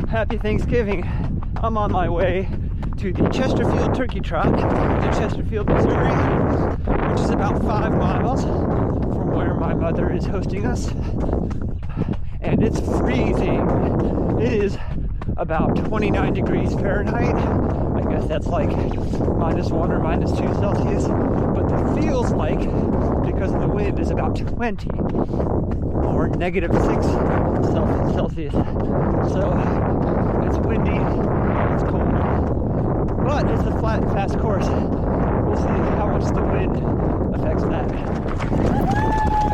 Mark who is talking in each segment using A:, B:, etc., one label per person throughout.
A: Happy Thanksgiving. I'm on my way to the Chesterfield Turkey Trot in Chesterfield, Missouri, which is about 5 miles from where my mother is hosting us. And it's freezing. It is about 29 degrees Fahrenheit. I guess that's like -1 or -2 Celsius. But it feels like, because of the wind, is about 20 or -6 Celsius. So it's windy, it's cold, but it's a flat and fast course. We'll see how much the wind affects that.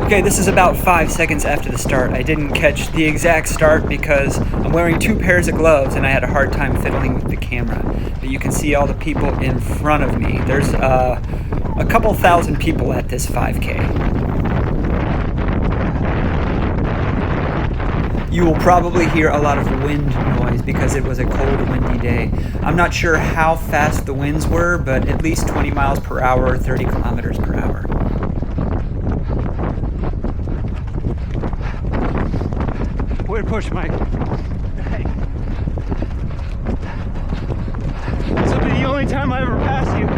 A: Okay, this is about 5 seconds after the start. I didn't catch the exact start because I'm wearing 2 pairs of gloves and I had a hard time fiddling with the camera. But you can see all the people in front of me. There's a couple thousand people at this 5K. You will probably hear a lot of wind noise because it was a cold, windy day. I'm not sure how fast the winds were, but at least 20 miles per hour or 30 kilometers per hour. Way to push, Mike. This will be the only time I ever pass you.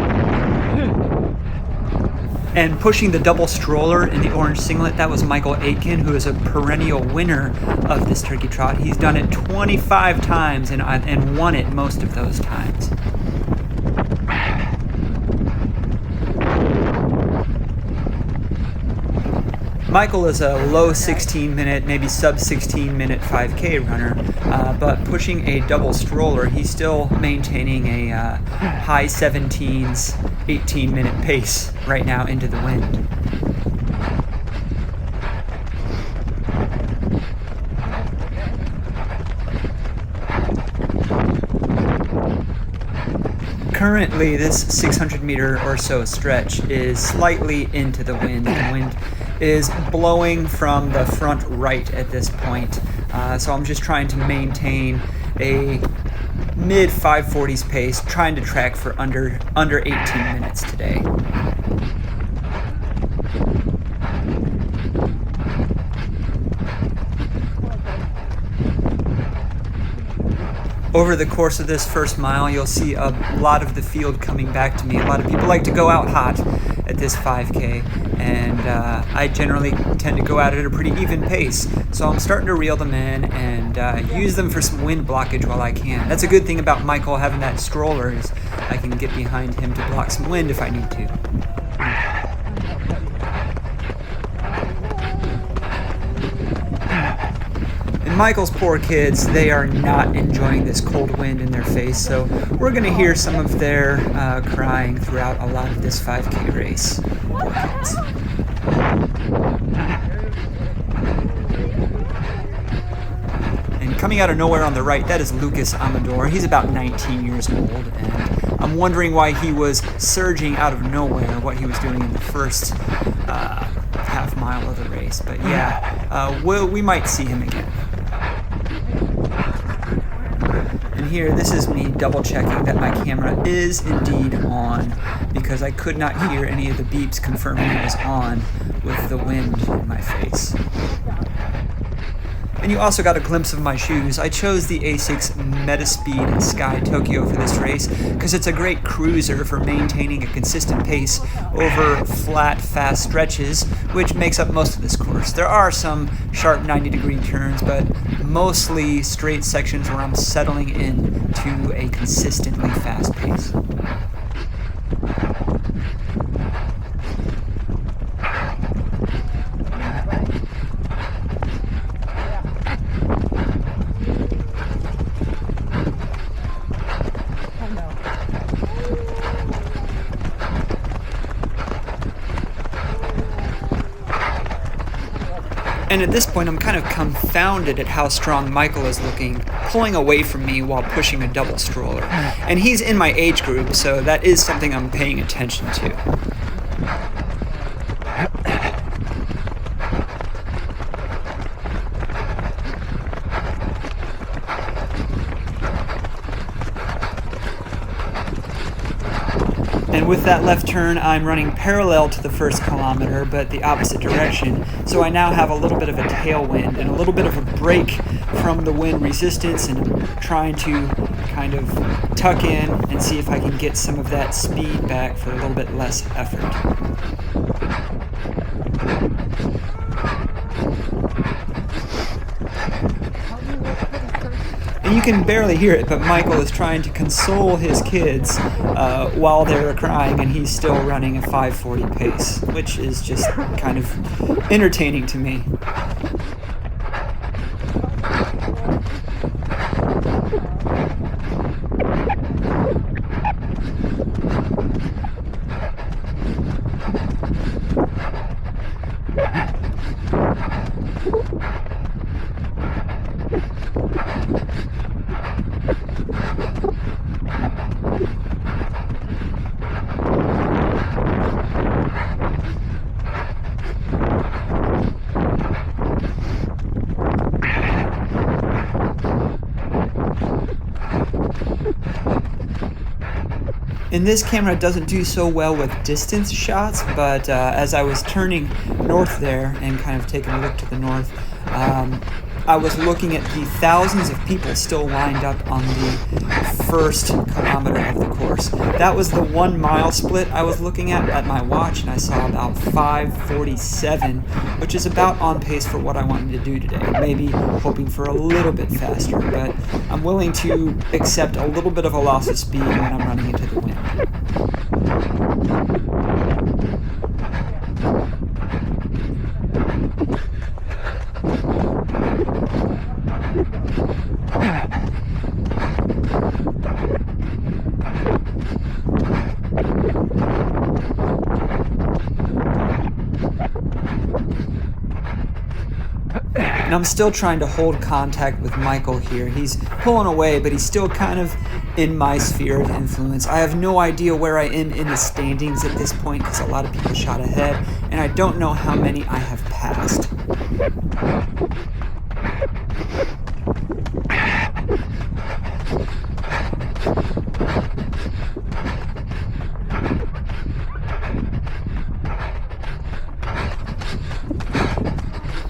A: And pushing the double stroller in the orange singlet, that was Michael Aitken, who is a perennial winner of this turkey trot. He's done it 25 times and won it most of those times. Michael is a low 16-minute, maybe sub 16-minute 5K runner, but pushing a double stroller, he's still maintaining a high 17s, 18-minute pace right now into the wind. Currently, this 600-meter or so stretch is slightly into the wind. The wind is blowing from the front right at this point. So I'm just trying to maintain a mid 540s pace, trying to track for under 18 minutes today. Over the course of this first mile, you'll see a lot of the field coming back to me. A lot of people like to go out hot at this 5K, and I generally tend to go out at a pretty even pace. So I'm starting to reel them in and use them for some wind blockage while I can. That's a good thing about Michael having that stroller, is I can get behind him to block some wind if I need to. Michael's poor kids, they are not enjoying this cold wind in their face, so we're going to hear some of their crying throughout a lot of this 5K race. Poor kids. And coming out of nowhere on the right, that is Lucas Amador. He's about 19 years old, and I'm wondering why he was surging out of nowhere, what he was doing in the first half mile of the race. But yeah, we might see him again. Here, this is me double checking that my camera is indeed on, because I could not hear any of the beeps confirming it was on with the wind in my face. And you also got a glimpse of my shoes. I chose the Asics Metaspeed Sky Tokyo for this race because it's a great cruiser for maintaining a consistent pace over flat, fast stretches, which makes up most of this course. There are some sharp 90-degree turns, but mostly straight sections where I'm settling in to a consistently fast pace. And at this point, I'm kind of confounded at how strong Michael is looking, pulling away from me while pushing a double stroller. And he's in my age group, so that is something I'm paying attention to. And
B: And with that left turn, I'm running parallel to the first kilometer, but the opposite direction. So I now have a little bit of a tailwind and a little bit of a break from the wind resistance, and I'm trying to kind of tuck in and see if I can get some of that speed back for a little bit less effort. And you can barely hear it, but Michael is trying to console his kids while they're crying, and he's still running a 5:40 pace, which is just kind of entertaining to me. And this camera doesn't do so well with distance shots, but as I was turning north there and kind of taking a look to the north, I was looking at the thousands of people still lined up on the first kilometer of the course. That was the 1 mile split I was looking at my watch, and I saw about 5:47, which is about on pace for what I wanted to do today. Maybe hoping for a little bit faster, but I'm willing to accept a little bit of a loss of speed when I'm running into the wind. And I'm still trying to hold contact with Michael here. He's pulling away, but he's still kind of in my sphere of influence. I have no idea where I am in the standings at this point because a lot of people shot ahead, and I don't know how many I have passed.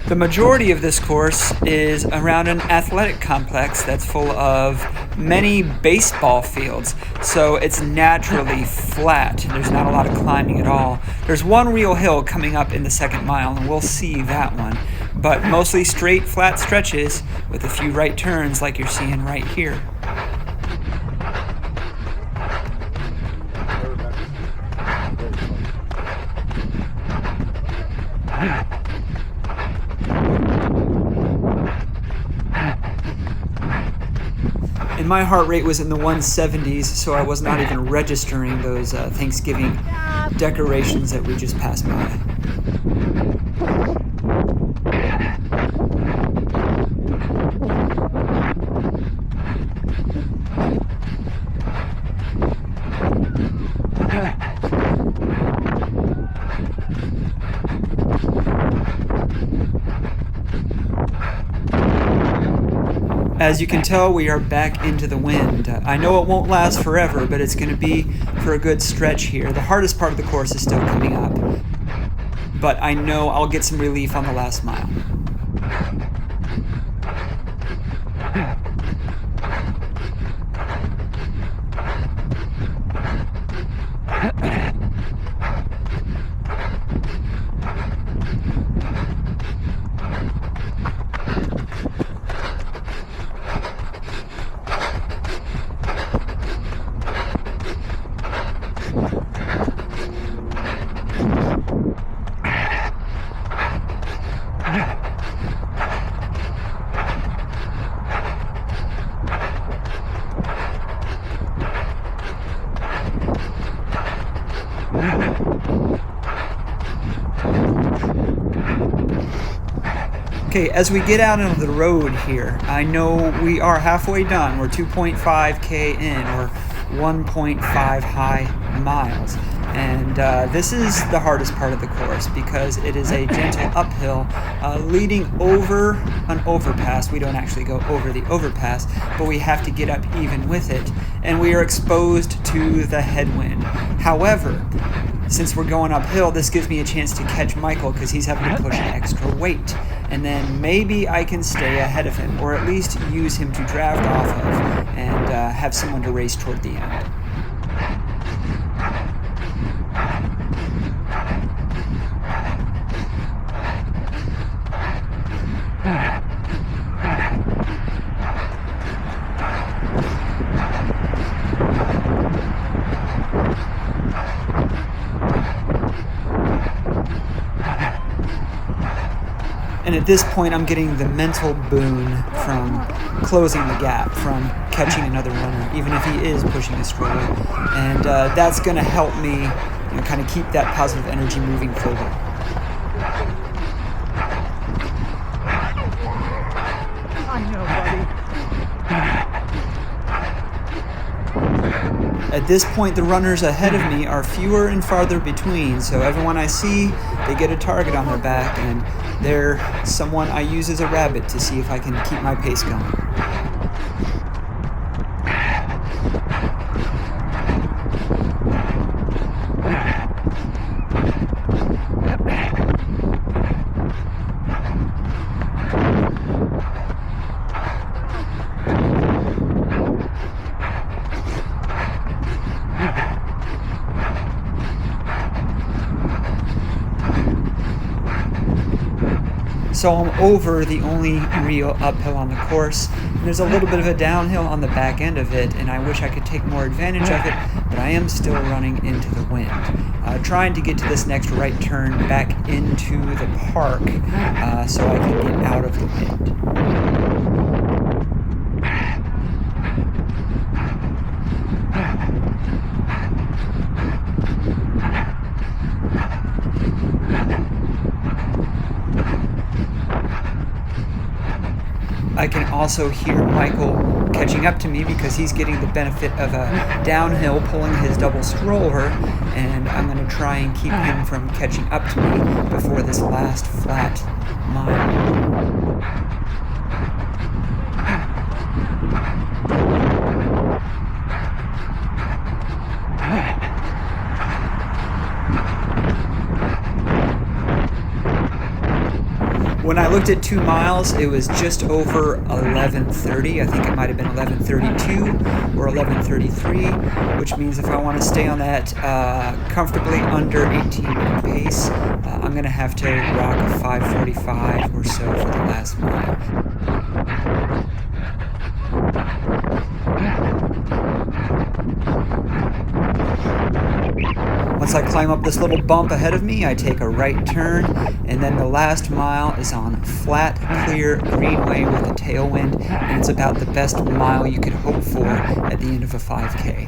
B: The majority of this course is around an athletic complex that's full of many baseball fields, so it's naturally flat. There's not a lot of climbing at all. There's one real hill coming up in the second mile, and we'll see that one, but mostly straight, flat stretches with a few right turns like you're seeing right here. And my heart rate was in the 170s, so I was not even registering those Thanksgiving decorations that we just passed by. As you can tell, we are back into the wind. I know it won't last forever, but it's going to be for a good stretch here. The hardest part of the course is still coming up, but I know I'll get some relief on the last mile. Okay, as we get out into the road here, I know we are halfway done. We're 2.5K in, or 1.5 high miles. And this is the hardest part of the course because it is a gentle uphill leading over an overpass. We don't actually go over the overpass, but we have to get up even with it, and we are exposed to the headwind. However, since we're going uphill, this gives me a chance to catch Michael because he's having to push an extra weight. And then maybe I can stay ahead of him, or at least use him to draft off of and have someone to race toward the end. And at this point, I'm getting the mental boon from closing the gap, from catching another runner, even if he is pushing a stroller. And that's going to help me kind of keep that positive energy moving forward.
A: I know, buddy.
B: At this point, the runners ahead of me are fewer and farther between, so everyone I see, they get a target on their back, and they're someone I use as a rabbit to see if I can keep my pace going. So I'm over the only real uphill on the course, and there's a little bit of a downhill on the back end of it, and I wish I could take more advantage of it, but I am still running into the wind. Trying to get to this next right turn back into the park so I can get out of the wind. I can also hear Michael catching up to me because he's getting the benefit of a downhill pulling his double stroller, and I'm going to try and keep him from catching up to me before this last flat mile. When I looked at 2 miles, it was just over 11:30. I think it might have been 11:32 or 11:33, which means if I want to stay on that comfortably under 18-minute pace, I'm going to have to rock a 5:45 or so for the last mile. Once I climb up this little bump ahead of me, I take a right turn, and then the last mile is on flat, clear greenway with a tailwind, and it's about the best mile you could hope for at the end of a 5K.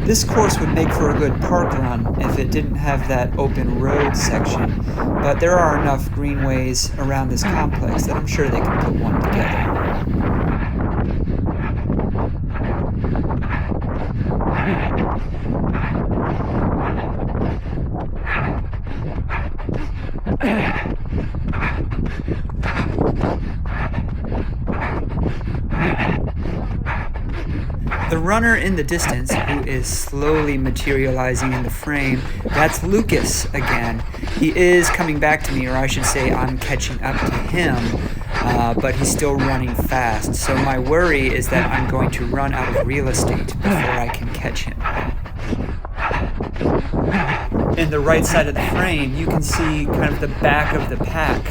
B: This course would make for a good park run if it didn't have that open road section, but there are enough greenways around this complex that I'm sure they can put one together. The runner in the distance who is slowly materializing in the frame, that's Lucas again. He is coming back to me, or I should say I'm catching up to him, but he's still running fast. So my worry is that I'm going to run out of real estate before I can catch him. In the right side of the frame, you can see kind of the back of the pack,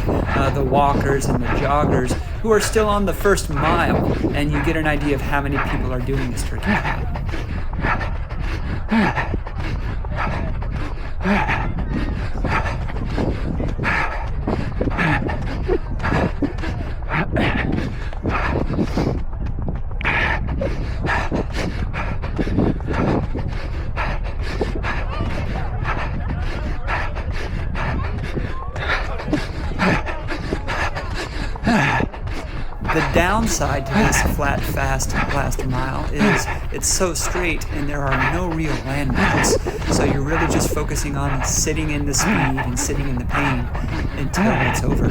B: the walkers and the joggers, who are still on the first mile, and you get an idea of how many people are doing this turkey trot. downside to this flat, fast last mile is it's so straight and there are no real landmarks. So you're really just focusing on sitting in the speed and sitting in the pain until it's over.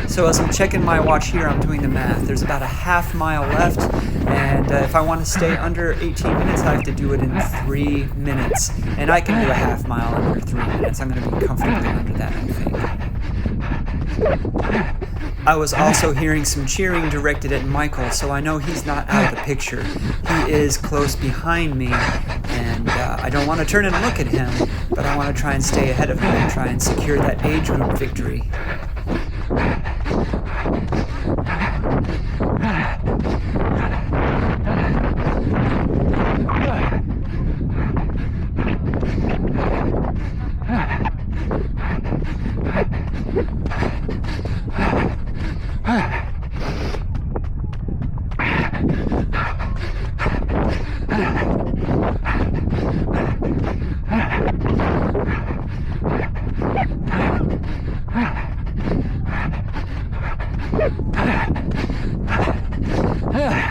B: So as I'm checking my watch here, I'm doing the math. There's about a half mile left, and if I want to stay under 18 minutes, I have to do it in 3 minutes. And I can do a half mile under 3 minutes. I'm going to be comfortably under that, I think. I was also hearing some cheering directed at Michael, so I know he's not out of the picture. He is close behind me, and I don't want to turn and look at him, but I want to try and stay ahead of him and try and secure that age group victory.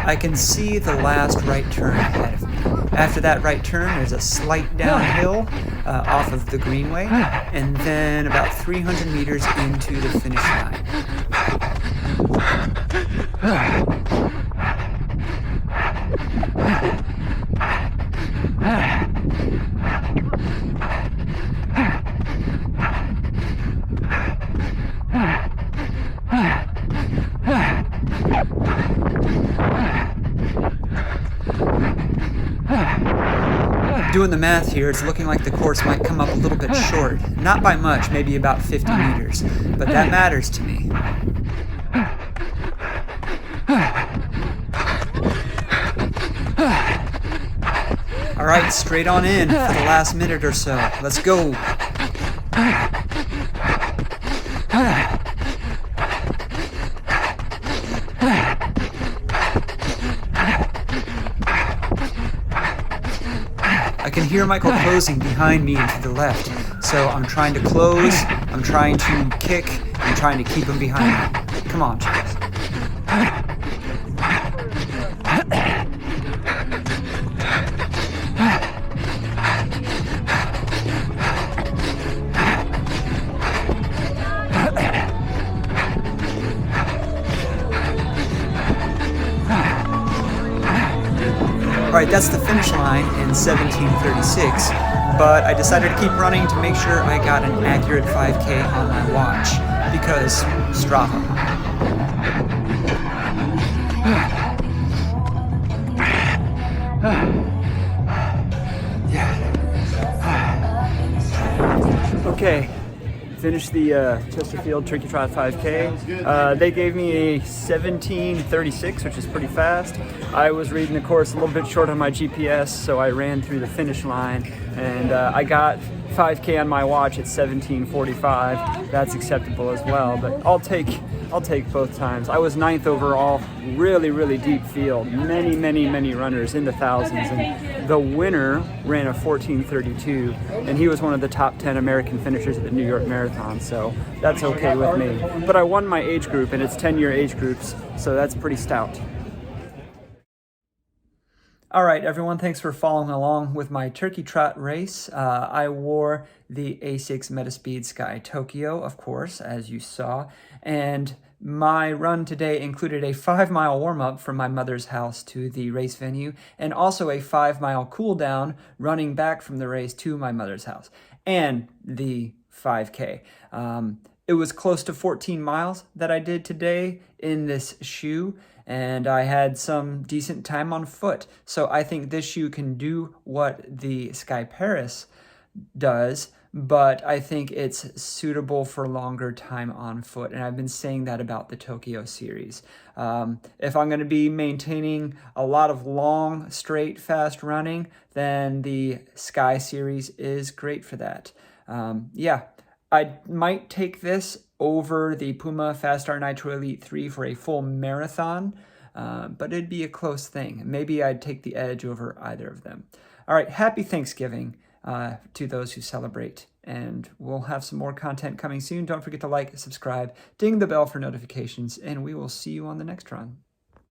B: I can see the last right turn ahead of me. After that right turn, there's a slight downhill off of the greenway, and then about 300 meters into the finish line. Doing the math here, it's looking like the course might come up a little bit short. Not by much, maybe about 50 meters. But that matters to me. All right, straight on in for the last minute or so. Let's go. I can hear Michael closing behind me and to the left, so I'm trying to close, I'm trying to kick, I'm trying to keep him behind me. Come on, Chaz. Alright, that's the finish line in 17:36, but I decided to keep running to make sure I got an accurate 5K on my watch, because Strava.
A: Okay, finished the Chesterfield Turkey Trot 5K. They gave me a 17:36, which is pretty fast. I was reading the course a little bit short on my GPS, so I ran through the finish line, and I got 5K on my watch at 17:45. That's acceptable as well, but I'll take both times. I was 9th overall, really deep field, many runners in the thousands, and the winner ran a 14:32, and he was one of the top 10 American finishers at the New York Marathon, so that's okay with me. But I won my age group, and it's 10-year age groups, so that's pretty stout. All right, everyone, thanks for following along with my Turkey Trot race. I wore the Asics Metaspeed Sky Tokyo, of course, as you saw, and my run today included a 5-mile warm-up from my mother's house to the race venue, and also a 5-mile cool-down running back from the race to my mother's house, and the 5K. It was close to 14 miles that I did today in this shoe, and I had some decent time on foot. So I think this shoe can do what the Sky Paris does, but I think it's suitable for longer time on foot. And I've been saying that about the Tokyo series. If I'm going to be maintaining a lot of long, straight, fast running, then the Sky series is great for that.
B: I might take this over the Puma Fastar Nitro Elite 3 for a full marathon, but it'd be a close thing. Maybe I'd take the edge over either of them. All right, happy Thanksgiving to those who celebrate, and we'll have some more content coming soon. Don't forget to like, subscribe, ding the bell for notifications, and we will see you on the next run.